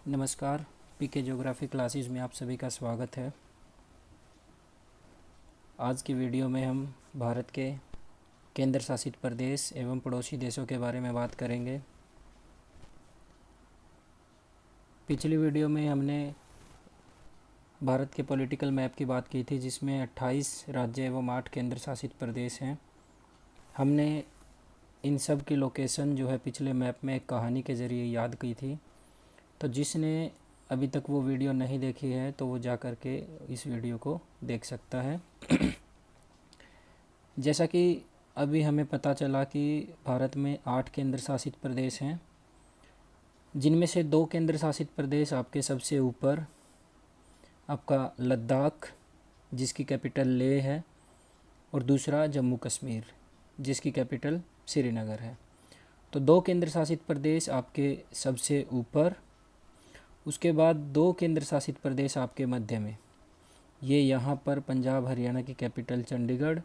नमस्कार। पीके geography classes में आप सभी का स्वागत है। आज की वीडियो में हम भारत के केंद्र शासित प्रदेश एवं पड़ोसी देशों के बारे में बात करेंगे। पिछली वीडियो में हमने भारत के पॉलिटिकल मैप की बात की थी, जिसमें 28 राज्य एवं 8 केंद्र शासित प्रदेश हैं। हमने इन सब की लोकेशन जो है पिछले मैप में एक कहानी के ज़रिए याद की थी। तो जिसने अभी तक वो वीडियो नहीं देखी है तो वो जा कर के इस वीडियो को देख सकता है। जैसा कि अभी हमें पता चला कि भारत में 8 केंद्र शासित प्रदेश हैं, जिनमें से 2 केंद्र शासित प्रदेश आपके सबसे ऊपर आपका लद्दाख, जिसकी कैपिटल लेह है, और दूसरा जम्मू कश्मीर, जिसकी कैपिटल श्रीनगर है। तो 2 केंद्र शासित प्रदेश आपके सबसे ऊपर, उसके बाद 2 केंद्र शासित प्रदेश आपके मध्य में। ये यहाँ पर पंजाब हरियाणा की कैपिटल चंडीगढ़,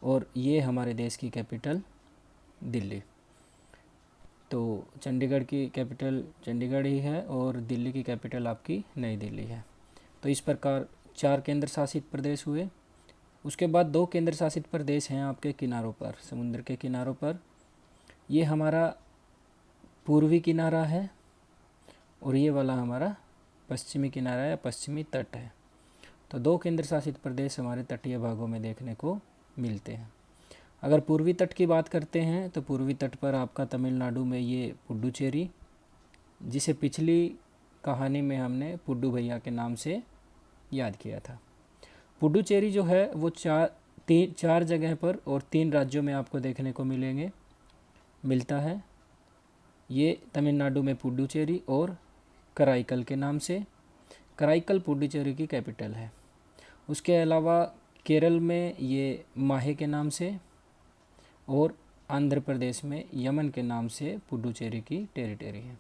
और ये हमारे देश की कैपिटल दिल्ली। तो चंडीगढ़ की कैपिटल चंडीगढ़ ही है और दिल्ली की कैपिटल आपकी नई दिल्ली है। तो इस प्रकार 4 केंद्र शासित प्रदेश हुए। उसके बाद 2 केंद्र शासित प्रदेश हैं आपके किनारों पर, समुद्र के किनारों पर। ये हमारा पूर्वी किनारा है और ये वाला हमारा पश्चिमी किनारा या पश्चिमी तट है। तो 2 केंद्र शासित प्रदेश हमारे तटीय भागों में देखने को मिलते हैं। अगर पूर्वी तट की बात करते हैं तो पूर्वी तट पर आपका तमिलनाडु में ये पुडुचेरी, जिसे पिछली कहानी में हमने पुड्डू भैया के नाम से याद किया था। पुडुचेरी जो है वो चार जगह पर और 3 राज्यों में आपको देखने को मिलता है। ये तमिलनाडु में पुडुचेरी और कराईकल के नाम से। कराईकल पुडुचेरी की कैपिटल है। उसके अलावा केरल में ये माहे के नाम से, और आंध्र प्रदेश में यमन के नाम से पुडुचेरी की टेरिटरी है।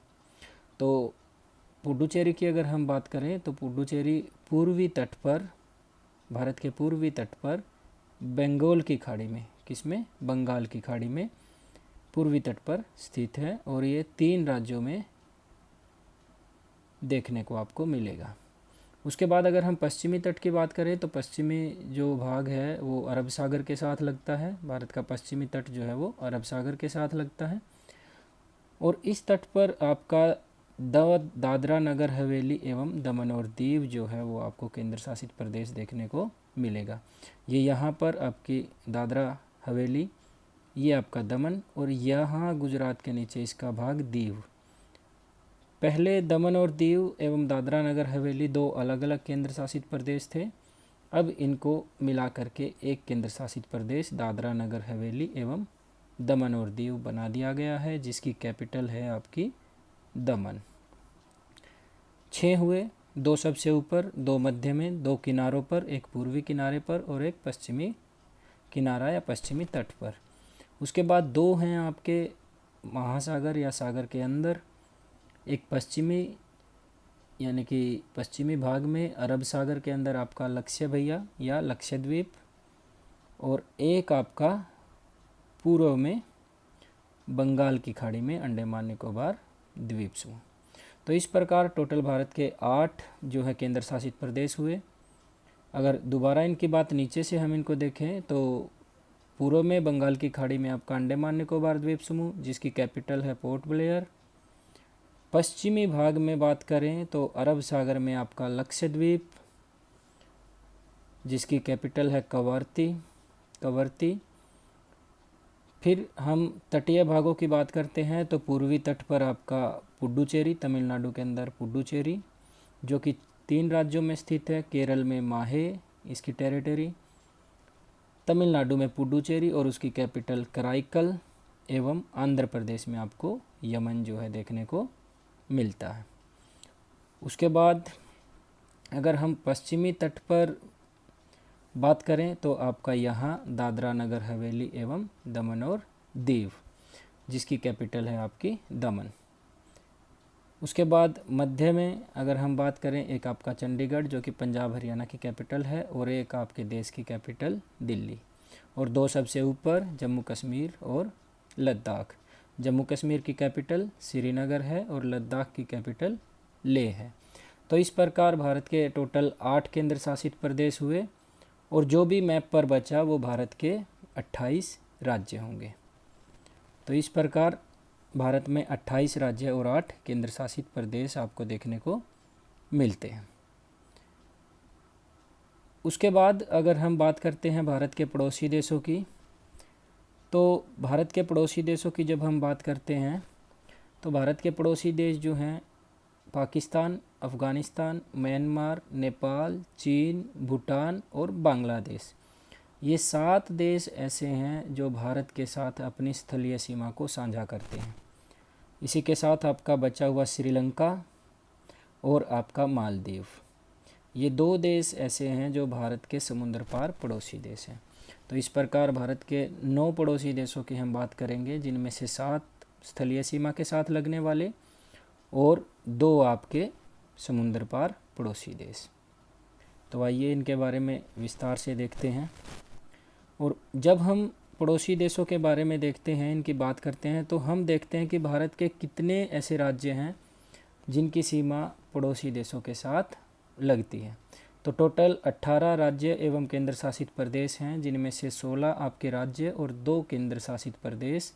तो पुडुचेरी की अगर हम बात करें तो पुडुचेरी पूर्वी तट पर, भारत के पूर्वी तट पर बंगाल की खाड़ी में, किसमें, बंगाल की खाड़ी में पूर्वी तट पर स्थित है, और ये 3 राज्यों में देखने को आपको मिलेगा। उसके बाद अगर हम पश्चिमी तट की बात करें तो पश्चिमी जो भाग है वो अरब सागर के साथ लगता है। भारत का पश्चिमी तट जो है वो अरब सागर के साथ लगता है, और इस तट पर आपका दादरा नगर हवेली एवं दमन और दीव जो है वो आपको केंद्र शासित प्रदेश देखने को मिलेगा। ये यहाँ पर आपकी दादरा हवेली, ये आपका दमन, और यहाँ गुजरात के नीचे इसका भाग दीव। पहले दमन और दीव एवं दादरा नगर हवेली 2 अलग अलग केंद्र शासित प्रदेश थे। अब इनको मिला करके एक केंद्र शासित प्रदेश दादरा नगर हवेली एवं दमन और दीव बना दिया गया है, जिसकी कैपिटल है आपकी दमन। 6 हुए, 2 सबसे ऊपर, 2 मध्य में, 2 किनारों पर, एक पूर्वी किनारे पर और एक पश्चिमी किनारा या पश्चिमी तट पर। उसके बाद 2 हैं आपके महासागर या सागर के अंदर, एक पश्चिमी यानी कि पश्चिमी भाग में अरब सागर के अंदर आपका लक्ष्य भैया या लक्षद्वीप, और एक आपका पूर्व में बंगाल की खाड़ी में अंडमान निकोबार द्वीप समूह। तो इस प्रकार टोटल भारत के 8 जो है केंद्र शासित प्रदेश हुए। अगर दोबारा इनकी बात नीचे से हम इनको देखें तो पूर्व में बंगाल की खाड़ी में आपका अंडमान निकोबार द्वीप समूह, जिसकी कैपिटल है पोर्ट ब्लेयर। पश्चिमी भाग में बात करें तो अरब सागर में आपका लक्षद्वीप, जिसकी कैपिटल है कवरती। फिर हम तटीय भागों की बात करते हैं तो पूर्वी तट पर आपका पुडुचेरी, तमिलनाडु के अंदर पुडुचेरी, जो कि 3 राज्यों में स्थित है। केरल में माहे, इसकी टेरिटरी, तमिलनाडु में पुडुचेरी और उसकी कैपिटल कराईकल, एवं आंध्र प्रदेश में आपको यमन जो है देखने को मिलता है। उसके बाद अगर हम पश्चिमी तट पर बात करें तो आपका यहाँ दादरा नगर हवेली एवं दमन और दीव, जिसकी कैपिटल है आपकी दमन। उसके बाद मध्य में अगर हम बात करें, एक आपका चंडीगढ़ जो कि पंजाब हरियाणा की कैपिटल है, और एक आपके देश की कैपिटल दिल्ली, और 2 सबसे ऊपर जम्मू कश्मीर और लद्दाख। जम्मू कश्मीर की कैपिटल श्रीनगर है और लद्दाख की कैपिटल लेह है। तो इस प्रकार भारत के टोटल 8 केंद्र शासित प्रदेश हुए और जो भी मैप पर बचा वो भारत के 28 राज्य होंगे। तो इस प्रकार भारत में 28 राज्य और 8 केंद्र शासित प्रदेश आपको देखने को मिलते हैं। उसके बाद अगर हम बात करते हैं भारत के पड़ोसी देशों की, तो भारत के पड़ोसी देशों की जब हम बात करते हैं तो भारत के पड़ोसी देश जो हैं पाकिस्तान, अफ़गानिस्तान, म्यांमार, नेपाल, चीन, भूटान और बांग्लादेश, ये 7 देश ऐसे हैं जो भारत के साथ अपनी स्थलीय सीमा को साझा करते हैं। इसी के साथ आपका बचा हुआ श्रीलंका और आपका मालदीव, ये 2 देश ऐसे हैं जो भारत के समुद्र पार पड़ोसी देश हैं। तो इस प्रकार भारत के 9 पड़ोसी देशों की हम बात करेंगे, जिनमें से 7 स्थलीय सीमा के साथ लगने वाले और 2 आपके समुद्र पार पड़ोसी देश। तो आइए इनके बारे में विस्तार से देखते हैं। और जब हम पड़ोसी देशों के बारे में देखते हैं, इनकी बात करते हैं, तो हम देखते हैं कि भारत के कितने ऐसे राज्य हैं जिनकी सीमा पड़ोसी देशों के साथ लगती है। तो टोटल 18 राज्य एवं केंद्र शासित प्रदेश हैं, जिनमें से 16 आपके राज्य और 2 केंद्र शासित प्रदेश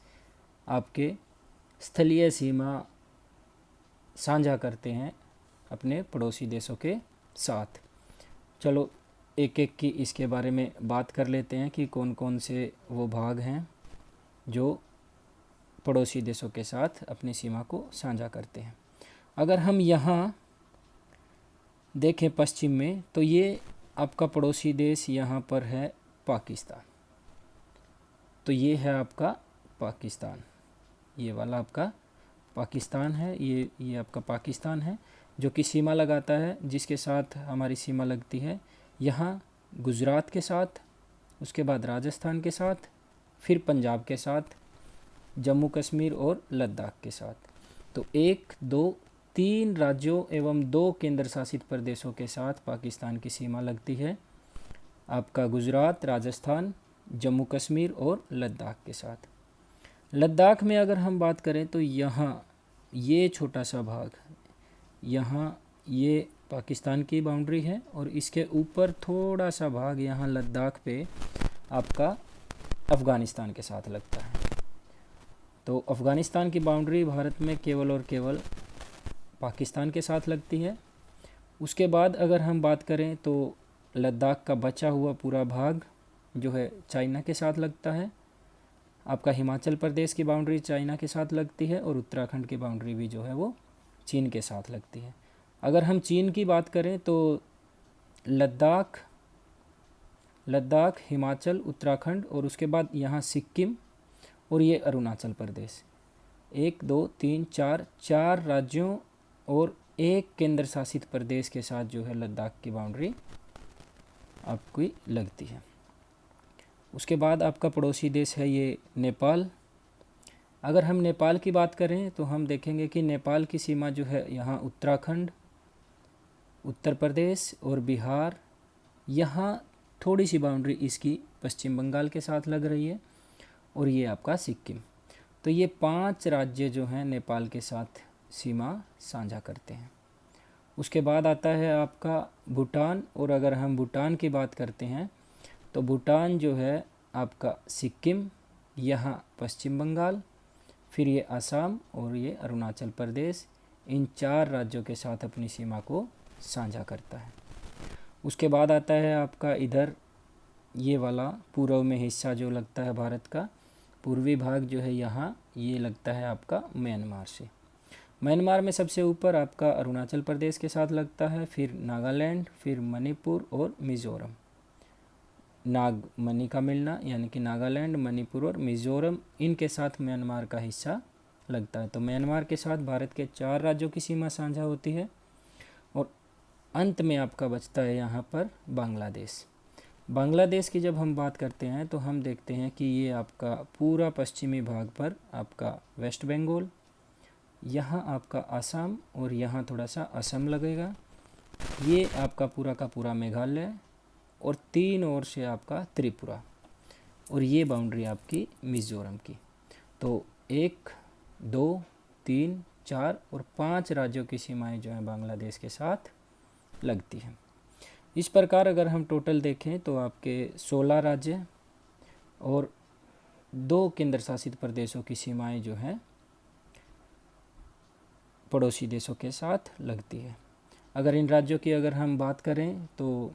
आपके स्थलीय सीमा साझा करते हैं अपने पड़ोसी देशों के साथ। चलो एक एक की इसके बारे में बात कर लेते हैं कि कौन कौन से वो भाग हैं जो पड़ोसी देशों के साथ अपनी सीमा को साझा करते हैं। अगर हम यहाँ देखें पश्चिम में, तो ये आपका पड़ोसी देश यहाँ पर है पाकिस्तान। तो ये है आपका पाकिस्तान, ये वाला आपका पाकिस्तान है, ये आपका पाकिस्तान है जो कि सीमा लगाता है, जिसके साथ हमारी सीमा लगती है यहाँ गुजरात के साथ, उसके बाद राजस्थान के साथ, फिर पंजाब के साथ, जम्मू कश्मीर और लद्दाख के साथ। तो 1, 2, 3 राज्यों एवं 2 केंद्र शासित प्रदेशों के साथ पाकिस्तान की सीमा लगती है, आपका गुजरात, राजस्थान, जम्मू कश्मीर और लद्दाख के साथ। लद्दाख में अगर हम बात करें तो यहाँ ये छोटा सा भाग, यहाँ ये पाकिस्तान की बाउंड्री है और इसके ऊपर थोड़ा सा भाग यहाँ लद्दाख पे आपका अफ़गानिस्तान के साथ लगता है। तो अफ़गानिस्तान की बाउंड्री भारत में केवल और केवल पाकिस्तान के साथ लगती है। उसके बाद अगर हम बात करें तो लद्दाख का बचा हुआ पूरा भाग जो है चाइना के साथ लगता है। आपका हिमाचल प्रदेश की बाउंड्री चाइना के साथ लगती है और उत्तराखंड की बाउंड्री भी जो है वो चीन के साथ लगती है। अगर हम चीन की बात करें तो लद्दाख, हिमाचल, उत्तराखंड और उसके बाद यहाँ सिक्किम और ये अरुणाचल प्रदेश, 1, 2, 3, 4 राज्यों और 1 केंद्र शासित प्रदेश के साथ जो है लद्दाख की बाउंड्री आपकी लगती है। उसके बाद आपका पड़ोसी देश है ये नेपाल। अगर हम नेपाल की बात करें तो हम देखेंगे कि नेपाल की सीमा जो है यहाँ उत्तराखंड, उत्तर प्रदेश और बिहार, यहाँ थोड़ी सी बाउंड्री इसकी पश्चिम बंगाल के साथ लग रही है और ये आपका सिक्किम। तो ये 5 राज्य जो हैं नेपाल के साथ सीमा साझा करते हैं। उसके बाद आता है आपका भूटान, और अगर हम भूटान की बात करते हैं तो भूटान जो है आपका सिक्किम, यहाँ पश्चिम बंगाल, फिर ये असम और ये अरुणाचल प्रदेश, इन 4 राज्यों के साथ अपनी सीमा को साझा करता है। उसके बाद आता है आपका इधर ये वाला पूर्व में हिस्सा जो लगता है भारत का, पूर्वी भाग जो है यहाँ ये लगता है आपका म्यांमार से। म्यांमार में सबसे ऊपर आपका अरुणाचल प्रदेश के साथ लगता है, फिर नागालैंड, फिर मणिपुर और मिज़ोरम। नागमणि का मिलना यानी कि नागालैंड, मणिपुर और मिज़ोरम, इनके साथ म्यांमार का हिस्सा लगता है। तो म्यांमार के साथ भारत के 4 राज्यों की सीमा साझा होती है। और अंत में आपका बचता है यहाँ पर बांग्लादेश। बांग्लादेश की जब हम बात करते हैं तो हम देखते हैं कि ये आपका पूरा पश्चिमी भाग पर आपका वेस्ट बंगाल, यहाँ आपका असम और यहाँ थोड़ा सा असम लगेगा, ये आपका पूरा का पूरा मेघालय और 3 ओर से आपका त्रिपुरा, और ये बाउंड्री आपकी मिज़ोरम की। तो 1, 2, 3, 4 और 5 राज्यों की सीमाएं जो हैं बांग्लादेश के साथ लगती हैं। इस प्रकार अगर हम टोटल देखें तो आपके 16 राज्य और 2 केंद्र शासित प्रदेशों की सीमाएं जो हैं पड़ोसी देशों के साथ लगती है। अगर इन राज्यों की अगर हम बात करें तो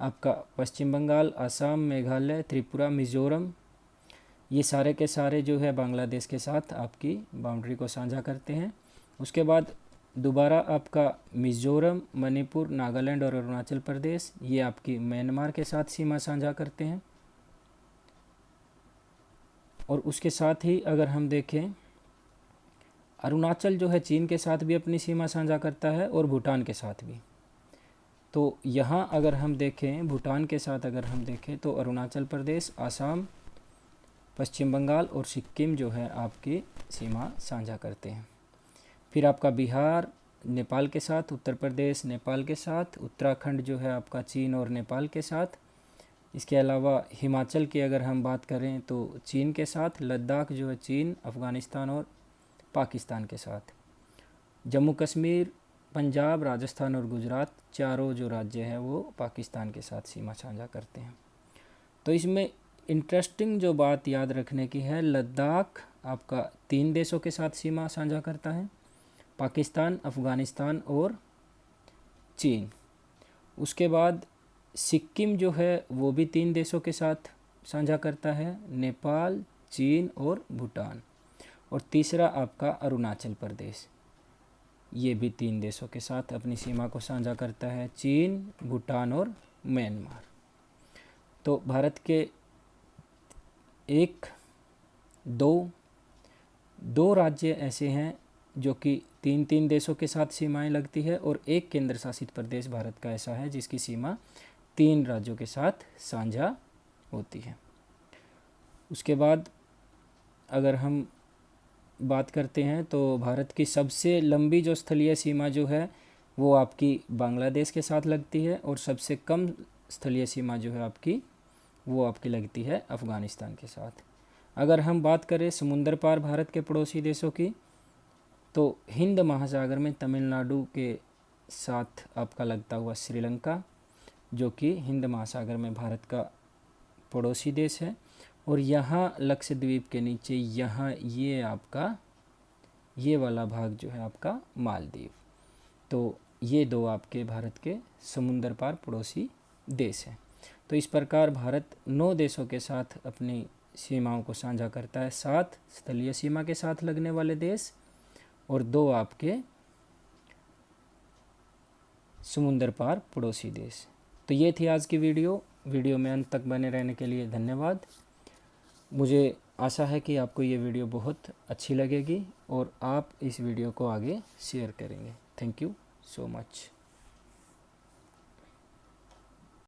आपका पश्चिम बंगाल, असम, मेघालय, त्रिपुरा, मिज़ोरम, ये सारे के सारे जो है बांग्लादेश के साथ आपकी बाउंड्री को साझा करते हैं। उसके बाद दोबारा आपका मिज़ोरम, मणिपुर, नागालैंड और अरुणाचल प्रदेश ये आपकी म्यांमार के साथ सीमा साझा करते हैं। और उसके साथ ही अगर हम देखें अरुणाचल जो है चीन के साथ भी अपनी सीमा साझा करता है और भूटान के साथ भी। तो यहाँ अगर हम देखें भूटान के साथ अगर हम देखें तो अरुणाचल प्रदेश, असम, पश्चिम बंगाल और सिक्किम जो है आपकी सीमा साझा करते हैं। फिर आपका बिहार नेपाल के साथ, उत्तर प्रदेश नेपाल के साथ, उत्तराखंड जो है आपका चीन और नेपाल के साथ। इसके अलावा हिमाचल की अगर हम बात करें तो चीन के साथ, लद्दाख जो है चीन, अफ़गानिस्तान और पाकिस्तान के साथ। जम्मू कश्मीर, पंजाब, राजस्थान और गुजरात चारों जो राज्य हैं वो पाकिस्तान के साथ सीमा साझा करते हैं। तो इसमें इंटरेस्टिंग जो बात याद रखने की है, लद्दाख आपका 3 देशों के साथ सीमा साझा करता है, पाकिस्तान, अफ़गानिस्तान और चीन। उसके बाद सिक्किम जो है वो भी 3 देशों के साथ साझा करता है, नेपाल, चीन और भूटान। और तीसरा आपका अरुणाचल प्रदेश, ये भी 3 देशों के साथ अपनी सीमा को साझा करता है, चीन, भूटान और म्यांमार। तो भारत के 2 राज्य ऐसे हैं जो कि 3 देशों के साथ सीमाएं लगती है और एक केंद्र शासित प्रदेश भारत का ऐसा है जिसकी सीमा 3 राज्यों के साथ साझा होती है। उसके बाद अगर हम बात करते हैं तो भारत की सबसे लंबी जो स्थलीय सीमा जो है वो आपकी बांग्लादेश के साथ लगती है और सबसे कम स्थलीय सीमा जो है आपकी वो आपकी लगती है अफ़गानिस्तान के साथ। अगर हम बात करें समुंदर पार भारत के पड़ोसी देशों की तो हिंद महासागर में तमिलनाडु के साथ आपका लगता हुआ श्रीलंका जो कि हिंद महासागर में भारत का पड़ोसी देश है। और यहाँ लक्षद्वीप के नीचे यहाँ ये वाला भाग जो है आपका मालदीव। तो ये 2 आपके भारत के समुंदर पार पड़ोसी देश हैं। तो इस प्रकार भारत 9 देशों के साथ अपनी सीमाओं को साझा करता है, 7 स्थलीय सीमा के साथ लगने वाले देश और 2 आपके समुंदर पार पड़ोसी देश। तो ये थी आज की वीडियो में अंत तक बने रहने के लिए धन्यवाद। मुझे आशा है कि आपको ये वीडियो बहुत अच्छी लगेगी और आप इस वीडियो को आगे शेयर करेंगे। Thank you so much.